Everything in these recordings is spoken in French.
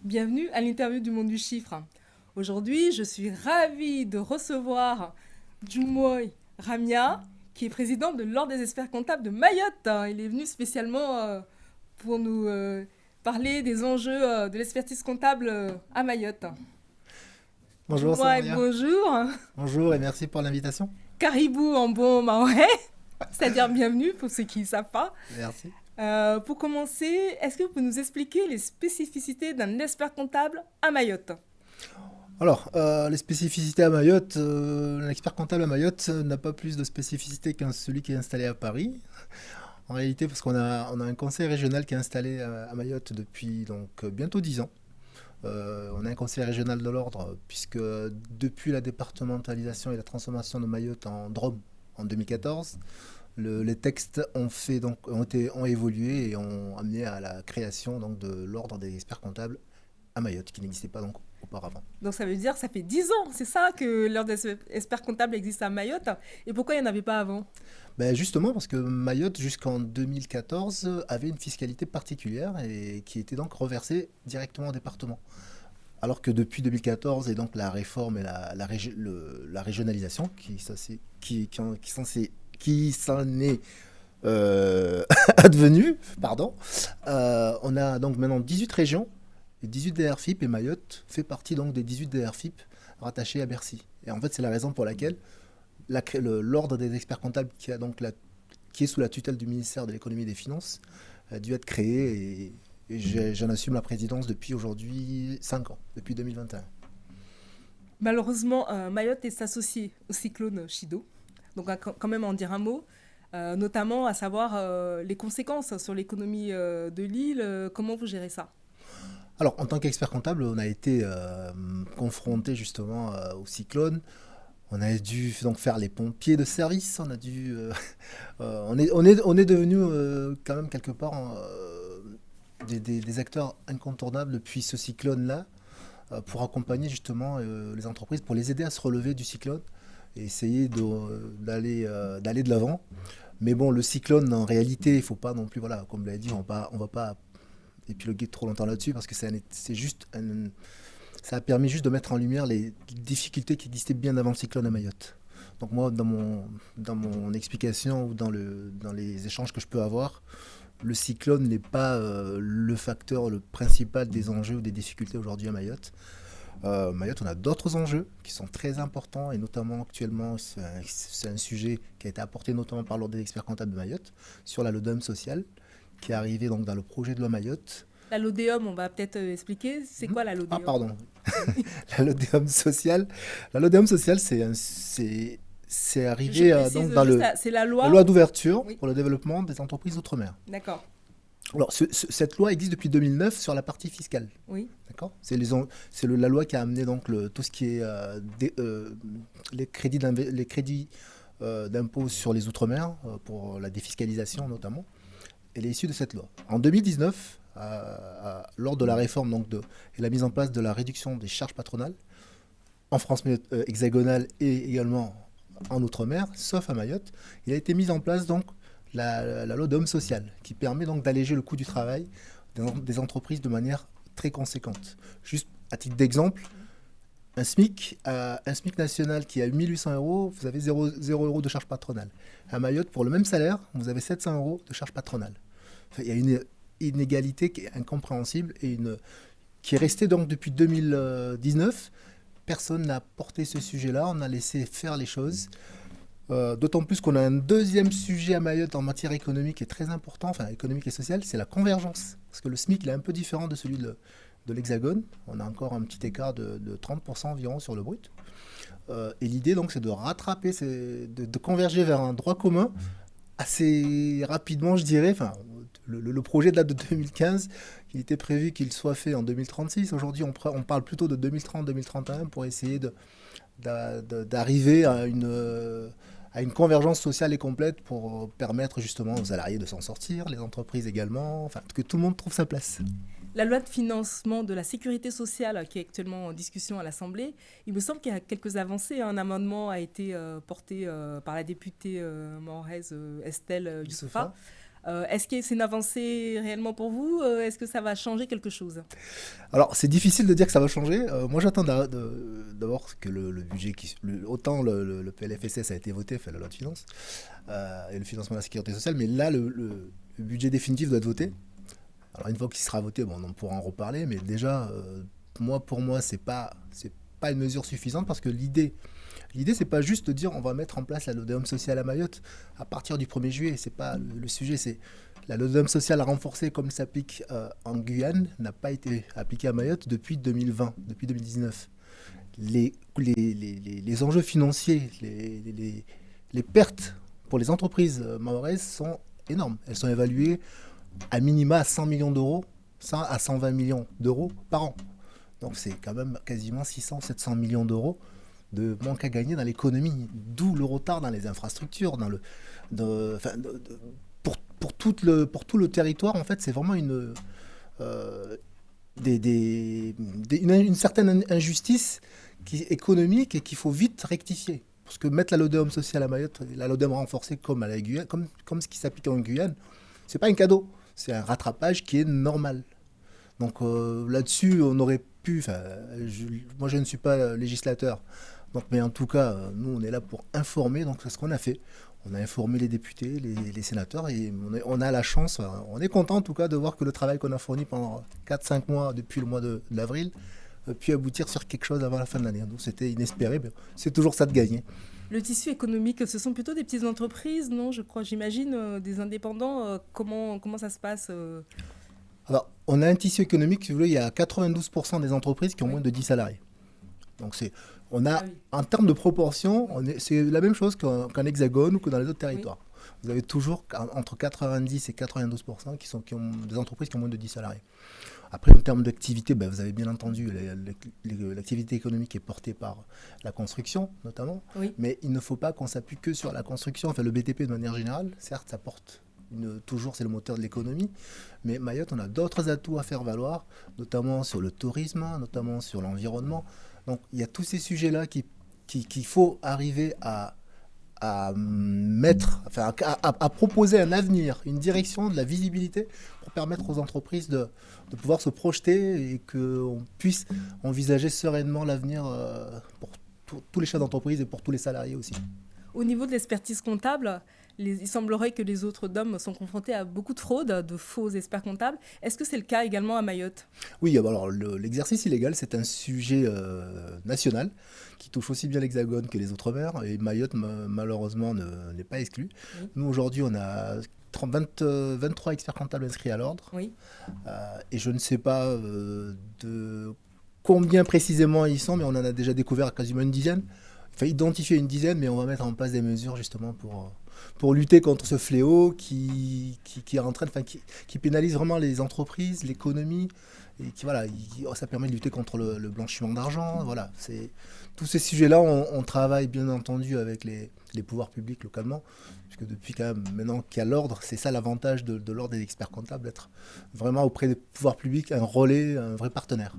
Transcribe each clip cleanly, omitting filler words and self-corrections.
Bienvenue à l'interview du monde du chiffre. Aujourd'hui, je suis ravie de recevoir Djumoy Ramia, qui est président de l'Ordre des experts comptables de Mayotte. Il est venu spécialement pour nous parler des enjeux de l'expertise comptable à Mayotte. Bonjour Djumoy, Samaria. bonjour. Bonjour et merci pour l'invitation. Caribou en bon maorais, c'est-à-dire bienvenue pour ceux qui ne savent pas. Merci. Pour commencer, est-ce que vous pouvez nous expliquer les spécificités d'un expert comptable à Mayotte? Alors, les spécificités à Mayotte, l'expert comptable à Mayotte n'a pas plus de spécificités qu'un celui qui est installé à Paris. En réalité, parce qu'on a un conseil régional qui est installé à Mayotte depuis bientôt 10 ans. On a un conseil régional de l'ordre, puisque depuis la départementalisation et la transformation de Mayotte en Drôme en 2014, les textes ont évolué et ont amené à la création de l'ordre des experts comptables à Mayotte, qui n'existait pas auparavant. Donc ça veut dire que ça fait 10 ans, c'est ça que l'ordre des experts comptables existe à Mayotte. Et pourquoi il n'y en avait pas avant? Ben justement parce que Mayotte, jusqu'en 2014, avait une fiscalité particulière et qui était donc reversée directement au département. Alors que depuis 2014 et donc la réforme et la régionalisation qui s'en est advenue, pardon, on a donc maintenant 18 régions et 18 DRFIP et Mayotte fait partie donc des 18 DRFIP rattachés à Bercy. Et en fait, c'est la raison pour laquelle l'ordre des experts comptables qui est sous la tutelle du ministère de l'économie et des finances a dû être créé et j'en assume la présidence depuis aujourd'hui 5 ans, depuis 2021. Malheureusement, Mayotte est associée au cyclone Chido. Donc quand même en dire un mot, notamment à savoir les conséquences sur l'économie de l'île. Comment vous gérez ça? Alors, en tant qu'expert comptable, on a été confronté justement au cyclone. On a dû donc faire les pompiers de service. On est devenu quand même quelque part des acteurs incontournables depuis ce cyclone-là pour accompagner justement les entreprises, pour les aider à se relever du cyclone et essayer d'aller de l'avant. Mais bon, le cyclone, en réalité, il ne faut pas non plus, voilà, comme vous l'avez dit, on va pas épiloguer trop longtemps là-dessus parce que ça a permis juste de mettre en lumière les difficultés qui existaient bien avant le cyclone à Mayotte. Donc moi, dans mon explication ou dans les échanges que je peux avoir, le cyclone n'est pas le facteur le principal des enjeux ou des difficultés aujourd'hui à Mayotte. Mayotte, on a d'autres enjeux qui sont très importants et notamment actuellement, c'est un sujet qui a été apporté notamment par l'Ordre des experts comptables de Mayotte sur la LODEM sociale qui est arrivé donc dans le projet de loi Mayotte. La LODEOM, on va peut-être expliquer. C'est quoi la Ah, LODEOM? pardon. La LODEOM sociale. La LODEOM sociale, c'est Je arrivé précise donc dans juste, c'est la la loi. loi d'ouverture Oui, pour le développement des entreprises d'outre-mer. d'accord. Alors, cette loi existe depuis 2009 sur la partie fiscale. Oui, D'accord. La loi qui a amené donc tout ce qui est les crédits d'impôt sur les outre-mer pour la défiscalisation notamment. Elle est issue de cette loi. En 2019, lors de la réforme et la mise en place de la réduction des charges patronales, en France hexagonale et également en Outre-mer, sauf à Mayotte, il a été mis en place donc la loi d'homme social, qui permet donc d'alléger le coût du travail des entreprises de manière très conséquente. Juste à titre d'exemple, un SMIC national qui a 1800 euros, vous avez 0 euros de charge patronale. À Mayotte, pour le même salaire, vous avez 700 euros de charge patronale. Enfin, il y a une inégalité qui est incompréhensible qui est restée donc depuis 2019. Personne n'a porté ce sujet-là, on a laissé faire les choses. D'autant plus qu'on a un deuxième sujet à Mayotte en matière économique qui est très important, enfin économique et sociale, c'est la convergence. Parce que le SMIC il est un peu différent de celui de l'Hexagone. On a encore un petit écart de 30% environ sur le brut. Et l'idée donc c'est de rattraper, de converger vers un droit commun assez rapidement, je dirais. Enfin, le projet date de 2015. Il était prévu qu'il soit fait en 2036. Aujourd'hui, on parle plutôt de 2030-2031 pour essayer d'arriver à une convergence sociale et complète pour permettre justement aux salariés de s'en sortir, les entreprises également, enfin que tout le monde trouve sa place. la loi de financement de la sécurité sociale qui est actuellement en discussion à l'Assemblée, il me semble qu'il y a quelques avancées. Un amendement a été porté par la députée mahoraise Estelle Youssoufa. Youssoufa. Est-ce que c'est une avancée réellement pour vous? Est-ce que ça va changer quelque chose? Alors, c'est difficile de dire que ça va changer. Moi, j'attends d'abord que le budget, autant le PLFSS a été voté, fait la loi de finances, et le financement de la sécurité sociale, mais là, le budget définitif doit être voté. Alors, une fois qu'il sera voté, bon, on pourra en reparler, mais déjà, pour moi, c'est pas une mesure suffisante parce que l'idée, c'est pas juste de dire on va mettre en place la LODEOM sociale à Mayotte à partir du 1er juillet. C'est pas le sujet, c'est la LODEOM sociale renforcée comme s'applique en Guyane n'a pas été appliquée à Mayotte depuis 2020, depuis 2019. Les enjeux financiers, les pertes pour les entreprises mahoraises sont énormes. Elles sont évaluées à minima à 100 millions d'euros, 100 à 120 millions d'euros par an. Donc c'est quand même quasiment 600-700 millions d'euros de manque à gagner dans l'économie, d'où le retard dans les infrastructures, pour tout le territoire. En fait, c'est vraiment une certaine injustice économique et qu'il faut vite rectifier. Parce que mettre la LODEOM sociale à Mayotte, la LODEOM renforcée comme à la Guyane, comme ce qui s'applique en Guyane, c'est pas un cadeau, c'est un rattrapage qui est normal. Donc là-dessus, on aurait pu. Moi, je ne suis pas législateur. Donc, mais en tout cas, nous, on est là pour informer. Donc, c'est ce qu'on a fait. On a informé les députés, les sénateurs, et on a la chance, on est content en tout cas de voir que le travail qu'on a fourni pendant 4-5 mois, depuis le mois d'avril, pu aboutir sur quelque chose avant la fin de l'année. Donc, c'était inespéré, mais c'est toujours ça de gagner. Le tissu économique, ce sont plutôt des petites entreprises, non? J'imagine, des indépendants. Comment ça se passe Alors, on a un tissu économique, si vous voulez, il y a 92% des entreprises qui ont moins de 10 salariés. Donc, en termes de proportion, c'est la même chose qu'en Hexagone ou que dans les autres territoires. Oui. Vous avez toujours entre 90 et 92% qui ont des entreprises qui ont moins de 10 salariés. Après, en termes d'activité, vous avez bien entendu, l'activité économique est portée par la construction, notamment. Oui. Mais il ne faut pas qu'on s'appuie que sur la construction. Enfin, le BTP, de manière générale, certes, ça porte toujours, c'est le moteur de l'économie. Mais Mayotte, on a d'autres atouts à faire valoir, notamment sur le tourisme, notamment sur l'environnement. Donc, il y a tous ces sujets-là qu'il faut arriver à proposer un avenir, une direction, de la visibilité pour permettre aux entreprises de pouvoir se projeter et qu'on puisse envisager sereinement l'avenir pour tous les chefs d'entreprise et pour tous les salariés aussi. Au niveau de l'expertise comptable, il semblerait que les autres DOM sont confrontés à beaucoup de fraudes, de faux experts comptables. Est-ce que c'est le cas également à Mayotte? Oui, alors l'exercice illégal, c'est un sujet national qui touche aussi bien l'Hexagone que les Outre-mer. Et Mayotte, malheureusement, n'est pas exclu. Oui. Nous, aujourd'hui, on a 23 experts comptables inscrits à l'ordre. Oui. Et je ne sais pas de combien précisément ils sont, mais on en a déjà découvert quasiment une dizaine. Enfin, identifier une dizaine, mais on va mettre en place des mesures justement pour lutter contre ce fléau qui est en train qui pénalise vraiment les entreprises, l'économie, et ça permet de lutter contre le blanchiment d'argent. Voilà, tous ces sujets-là, on travaille bien entendu avec les pouvoirs publics localement, puisque depuis quand même maintenant qu'il y a l'ordre, c'est ça l'avantage de l'ordre des experts comptables, d'être vraiment auprès des pouvoirs publics un relais, un vrai partenaire.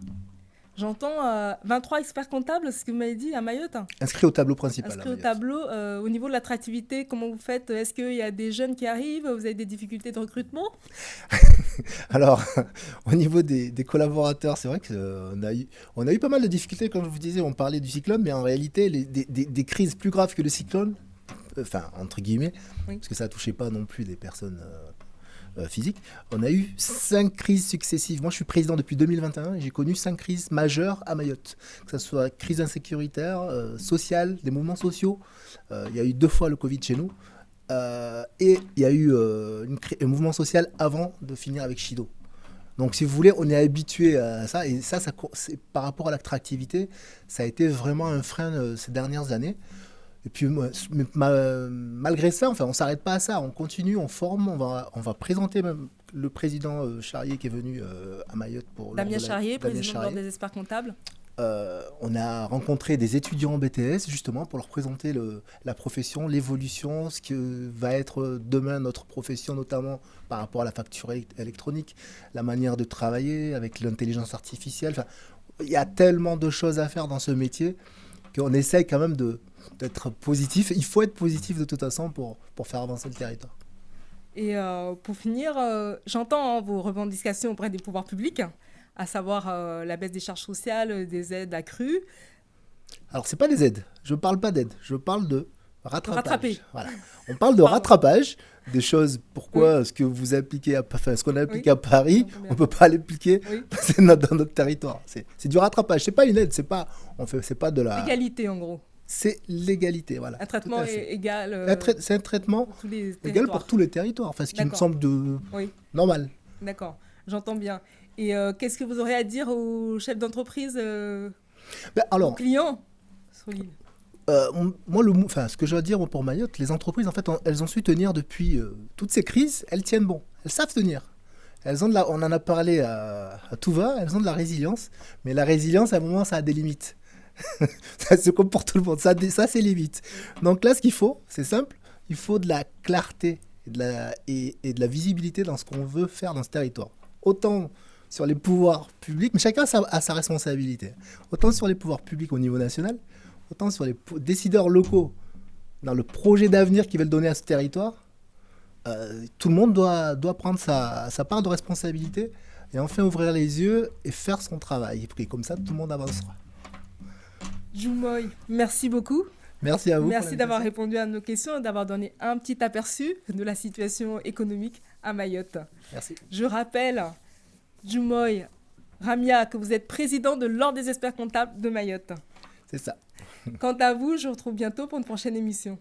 J'entends 23 experts comptables, c'est ce que vous m'avez dit, à Mayotte. Inscrits au tableau principal. Inscrits au tableau. Au niveau de l'attractivité, comment vous faites? Est-ce qu'il y a des jeunes qui arrivent? Vous avez des difficultés de recrutement? Alors, au niveau des collaborateurs, c'est vrai qu'on a eu pas mal de difficultés. Comme je vous disais, on parlait du cyclone, mais en réalité, des crises plus graves que le cyclone, entre guillemets, oui. Parce que ça ne touchait pas non plus des personnes... physique. On a eu 5 crises successives. Moi, je suis président depuis 2021 et j'ai connu 5 crises majeures à Mayotte. Que ce soit crise insécuritaire, sociale, des mouvements sociaux. Il y a eu 2 fois le Covid chez nous. Et il y a eu un mouvement social avant de finir avec Chido. Donc, si vous voulez, on est habitué à ça. Et ça c'est, par rapport à l'attractivité, ça a été vraiment un frein ces dernières années. Et puis, malgré ça, on ne s'arrête pas à ça. On continue, on forme, on va présenter même le président Charrier qui est venu à Mayotte pour... Damien Charrier, président de l'Ordre des experts comptables. On a rencontré des étudiants en BTS, justement, pour leur présenter la profession, l'évolution, ce que va être demain notre profession, notamment par rapport à la facture électronique, la manière de travailler avec l'intelligence artificielle. Enfin, il y a tellement de choses à faire dans ce métier qu'on essaye quand même d'être positif. Il faut être positif de toute façon pour faire avancer le territoire. Et pour finir, j'entends vos revendications auprès des pouvoirs publics, à savoir la baisse des charges sociales, des aides accrues. Alors, c'est pas des aides. Je parle pas d'aide. Je parle de rattrapage. Rattraper. Voilà. On parle de Pardon. rattrapage des choses. Pourquoi ce que vous appliquez, ce qu'on applique Oui. à Paris, J'entends bien. on peut pas l'appliquer Oui. dans notre territoire. C'est du rattrapage. C'est pas une aide. C'est pas de la. Égalité, en gros. C'est l'égalité, voilà. Un Tout traitement à fait. égal C'est un traitement pour tous les égal territoires. pour tous les territoires. Enfin, ce qui me D'accord. semble Oui, normal. d'accord. J'entends bien. Et qu'est-ce que vous aurez à dire aux chefs d'entreprise, Ben, aux alors, clients sur l'île? moi, ce que je dois dire moi, pour Mayotte, les entreprises, en fait, elles ont su tenir depuis toutes ces crises. Elles tiennent bon. Elles savent tenir. On en a parlé à tout va. Elles ont de la résilience. Mais la résilience, à un moment, ça a des limites. C'est comme pour tout le monde. Ça a ses limites. Donc là, ce qu'il faut, c'est simple. Il faut de la clarté et de la visibilité dans ce qu'on veut faire dans ce territoire. Autant sur les pouvoirs publics, mais chacun a sa responsabilité. Autant sur les pouvoirs publics au niveau national, autant sur les décideurs locaux, dans le projet d'avenir qu'ils veulent donner à ce territoire. Tout le monde doit prendre sa part de responsabilité et enfin ouvrir les yeux et faire son travail. Et comme ça, tout le monde avancera. Djoumoy, merci beaucoup. Merci à vous. Merci d'avoir répondu à nos questions et d'avoir donné un petit aperçu de la situation économique à Mayotte. Merci. Je rappelle, Djoumoy Ramia, que vous êtes président de l'Ordre des experts comptables de Mayotte. C'est ça. Quant à vous, je vous retrouve bientôt pour une prochaine émission.